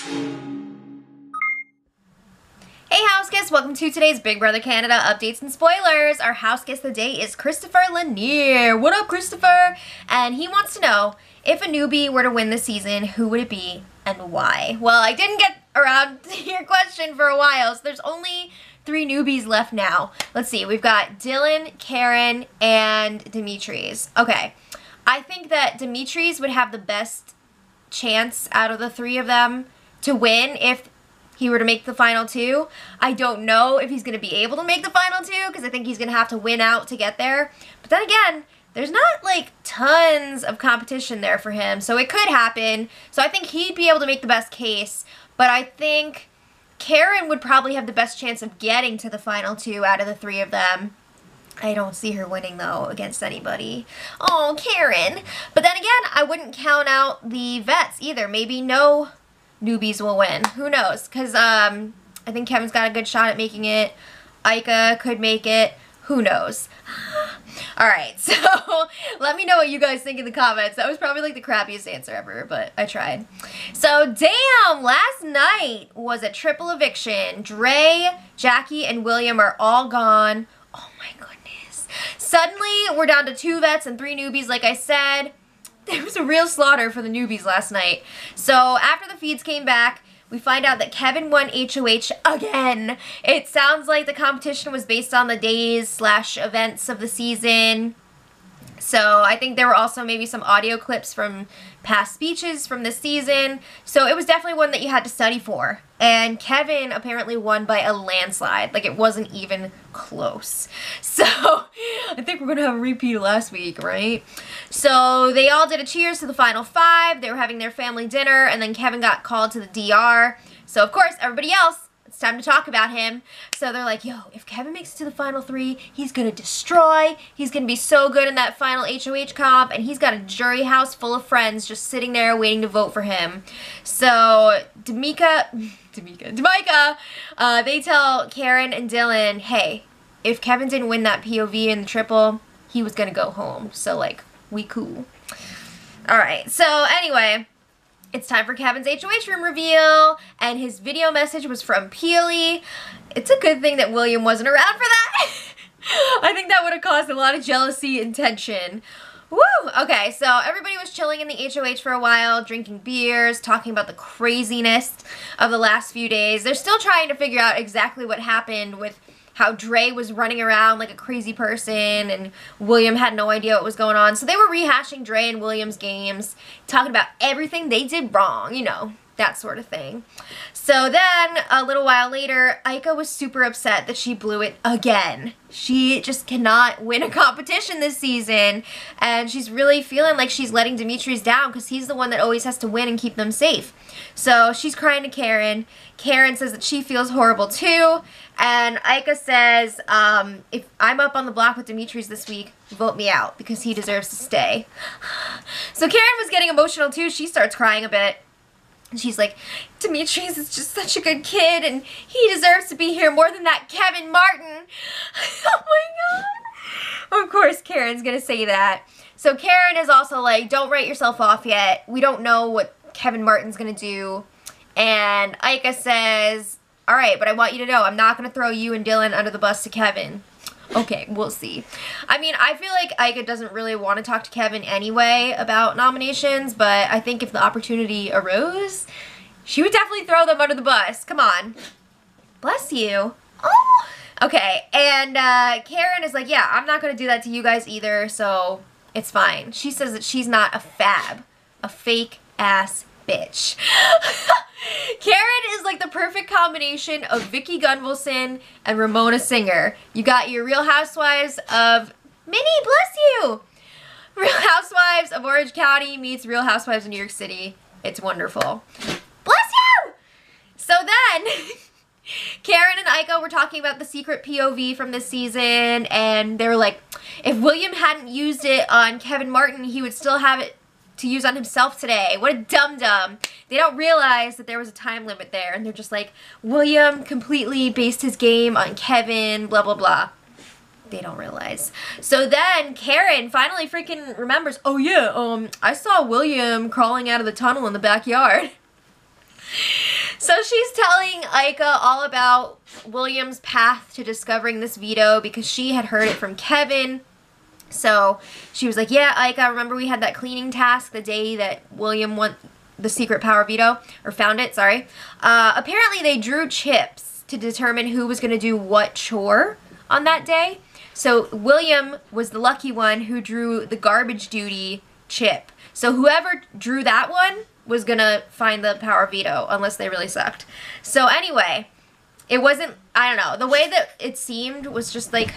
Hey house guests, welcome to today's Big Brother Canada updates and spoilers. Our house guest of the day is Christopher Lanier. What up, Christopher? And he wants to know, if a newbie were to win this season, who would it be and why? Well, I didn't get around to your question for a while, so there's only 3 newbies left now. Let's see, we've got Dylan, Karen, and Demetres. Okay, I think that Demetres would have the best chance out of the 3 of them to win if he were to make the final 2. I don't know if he's going to be able to make the final 2 because I think he's going to have to win out to get there. But then again, there's not like tons of competition there for him, so it could happen. So I think he'd be able to make the best case, but I think Karen would probably have the best chance of getting to the final 2 out of the 3 of them. I don't see her winning, though, against anybody. Oh, Karen. But then again, I wouldn't count out the vets either. Maybe no newbies will win. Who knows? Because I think Kevin's got a good shot at making it. Ika could make it. Who knows? Alright, so let me know what you guys think in the comments. That was probably like the crappiest answer ever, but I tried. So, damn! Last night was a triple eviction. Dre, Jackie, and William are all gone. Oh my goodness. Suddenly, we're down to 2 vets and 3 newbies, like I said. There was a real slaughter for the newbies last night. So after the feeds came back, we find out that Kevin won HOH again. It sounds like the competition was based on the days/events of the season. So I think there were also maybe some audio clips from past speeches from this season. So it was definitely one that you had to study for. And Kevin apparently won by a landslide. Like, it wasn't even close. So I think we're going to have a repeat of last week, right? So they all did a cheers to the final 5. They were having their family dinner, and then Kevin got called to the DR. So, of course, everybody else, it's time to talk about him. So they're like, yo, if Kevin makes it to the final 3, he's going to destroy. He's going to be so good in that final HOH comp, and he's got a jury house full of friends just sitting there waiting to vote for him. So Demika, they tell Karen and Dylan, hey, if Kevin didn't win that POV in the triple, he was going to go home. So, like, we cool. Alright, so anyway, it's time for Kevin's HOH room reveal, and his video message was from Peely. It's a good thing that William wasn't around for that. I think that would have caused a lot of jealousy and tension. Woo! Okay, so everybody was chilling in the HOH for a while, drinking beers, talking about the craziness of the last few days. They're still trying to figure out exactly what happened with how Dre was running around like a crazy person and William had no idea what was going on. So they were rehashing Dre and William's games, talking about everything they did wrong, you know, that sort of thing. So then, a little while later, Ika was super upset that she blew it again. She just cannot win a competition this season, and she's really feeling like she's letting Demetres down because he's the one that always has to win and keep them safe. So she's crying to Karen. Karen says that she feels horrible too, and Ika says, if I'm up on the block with Demetres this week, vote me out because he deserves to stay. So Karen was getting emotional too. She starts crying a bit. And she's like, Demetres is just such a good kid, and he deserves to be here more than that Kevin Martin. Oh my god. Of course Karen's gonna say that. So Karen is also like, don't write yourself off yet. We don't know what Kevin Martin's gonna do. And Ika says, alright, but I want you to know, I'm not gonna throw you and Dylan under the bus to Kevin. Okay, we'll see. I mean, I feel like Ika doesn't really want to talk to Kevin anyway about nominations, but I think if the opportunity arose, she would definitely throw them under the bus. Come on. Bless you. Oh! Okay, and Karen is like, yeah, I'm not going to do that to you guys either, so it's fine. She says that she's not a fab, a fake-ass bitch. Karen is like the perfect combination of Vicky Gunvalson and Ramona Singer. You got your Real Housewives of Minnie, bless you! Real Housewives of Orange County meets Real Housewives of New York City. It's wonderful. Bless you! So then, Karen and Ika were talking about the secret POV from this season, and they were like, if William hadn't used it on Kevin Martin, he would still have it to use on himself today. What a dum-dum. They don't realize that there was a time limit there, and they're just like, William completely based his game on Kevin, blah, blah, blah. They don't realize. So then Karen finally freaking remembers, oh yeah, I saw William crawling out of the tunnel in the backyard. So she's telling Ika all about William's path to discovering this veto because she had heard it from Kevin. So she was like, yeah, Ika, remember we had that cleaning task the day that William won the secret power veto, or found it, sorry. Apparently they drew chips to determine who was going to do what chore on that day. So William was the lucky one who drew the garbage duty chip. So whoever drew that one was going to find the power veto, unless they really sucked. So anyway, it wasn't, I don't know, the way that it seemed was just like,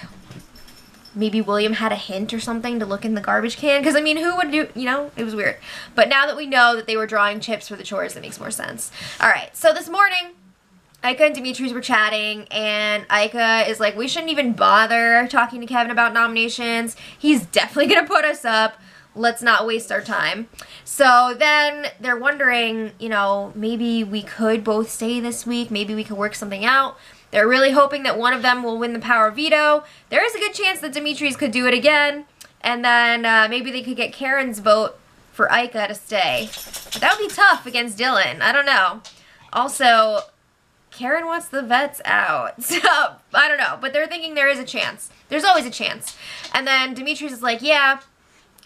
maybe William had a hint or something to look in the garbage can. Because, I mean, who would do, you know, it was weird. But now that we know that they were drawing chips for the chores, it makes more sense. Alright, so this morning, Ika and Demetres were chatting, and Ika is like, we shouldn't even bother talking to Kevin about nominations. He's definitely going to put us up. Let's not waste our time. So then they're wondering, you know, maybe we could both stay this week. Maybe we could work something out. They're really hoping that one of them will win the power veto. There is a good chance that Demetres could do it again. And then maybe they could get Karen's vote for Ika to stay. But that would be tough against Dylan. I don't know. Also, Karen wants the vets out. So, I don't know. But they're thinking there is a chance. There's always a chance. And then Demetres is like, yeah,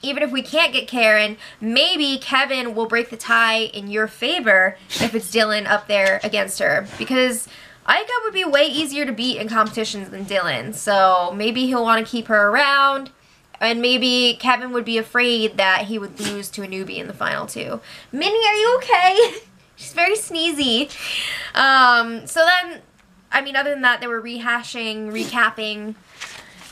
even if we can't get Karen, maybe Kevin will break the tie in your favor if it's Dylan up there against her. Because Ika would be way easier to beat in competitions than Dylan, so maybe he'll want to keep her around, and maybe Kevin would be afraid that he would lose to a newbie in the final two. Minnie, are you okay? She's very sneezy. So then, I mean, other than that, they were recapping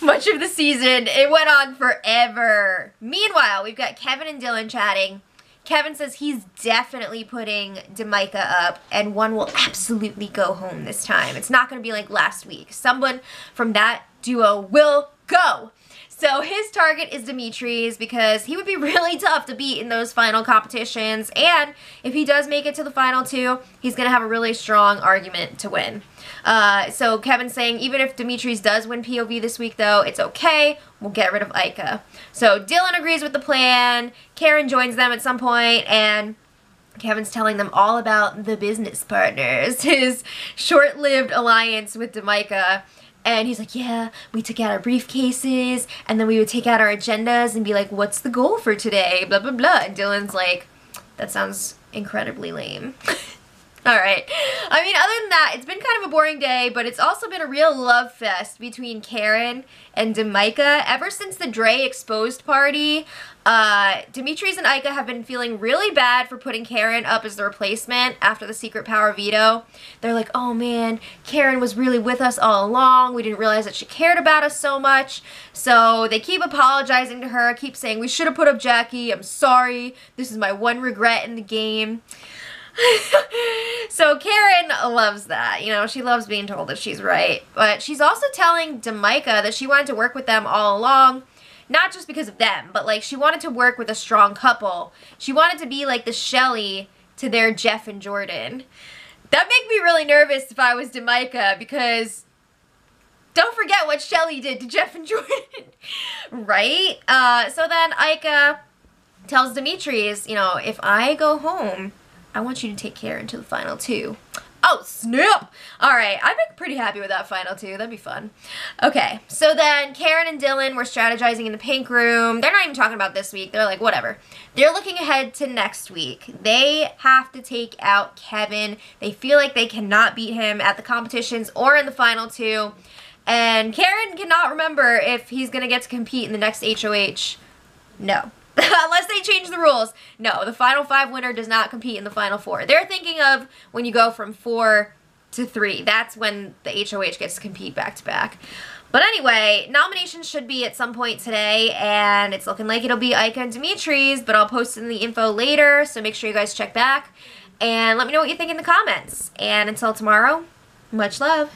much of the season. It went on forever. Meanwhile, we've got Kevin and Dylan chatting. Kevin says he's definitely putting Demika up, and one will absolutely go home this time. It's not going to be like last week. Someone from that duo will go. So his target is Demetres because he would be really tough to beat in those final competitions, and if he does make it to the final two, he's going to have a really strong argument to win. So Kevin's saying even if Demetres does win POV this week, though, it's okay. We'll get rid of Ika. So Dylan agrees with the plan. Karen joins them at some point, and Kevin's telling them all about the business partners, his short-lived alliance with Demika. And he's like, yeah, we took out our briefcases, and then we would take out our agendas and be like, what's the goal for today? Blah, blah, blah. And Dylan's like, that sounds incredibly lame. Alright. I mean, other than that, it's been kind of a boring day, but it's also been a real love fest between Karen and Demika. Ever since the Dre exposed party, Demetres and Ika have been feeling really bad for putting Karen up as the replacement after the secret power veto. They're like, oh man, Karen was really with us all along. We didn't realize that she cared about us so much. So they keep apologizing to her, keep saying, we should have put up Jackie. I'm sorry. This is my one regret in the game. So Karen loves that, you know, she loves being told that she's right, but she's also telling Demika that she wanted to work with them all along, not just because of them, but like she wanted to work with a strong couple. She wanted to be like the Shelly to their Jeff and Jordan. That made me really nervous if I was Demika, because don't forget what Shelly did to Jeff and Jordan, right? So then Ika tells Demetres, you know, if I go home, I want you to take Karen to the final two. Oh, snap! Alright, I've been pretty happy with that final two. That'd be fun. Okay, so then Karen and Dylan were strategizing in the pink room. They're not even talking about this week. They're like, whatever. They're looking ahead to next week. They have to take out Kevin. They feel like they cannot beat him at the competitions or in the final two. And Karen cannot remember if he's going to get to compete in the next HOH. No. Unless they change the rules. No, the final 5 winner does not compete in the final 4. They're thinking of when you go from 4 to 3. That's when the HOH gets to compete back-to-back. But anyway, nominations should be at some point today, and it's looking like it'll be Ika and Demetres, but I'll post in the info later, so make sure you guys check back. And let me know what you think in the comments. And until tomorrow, much love.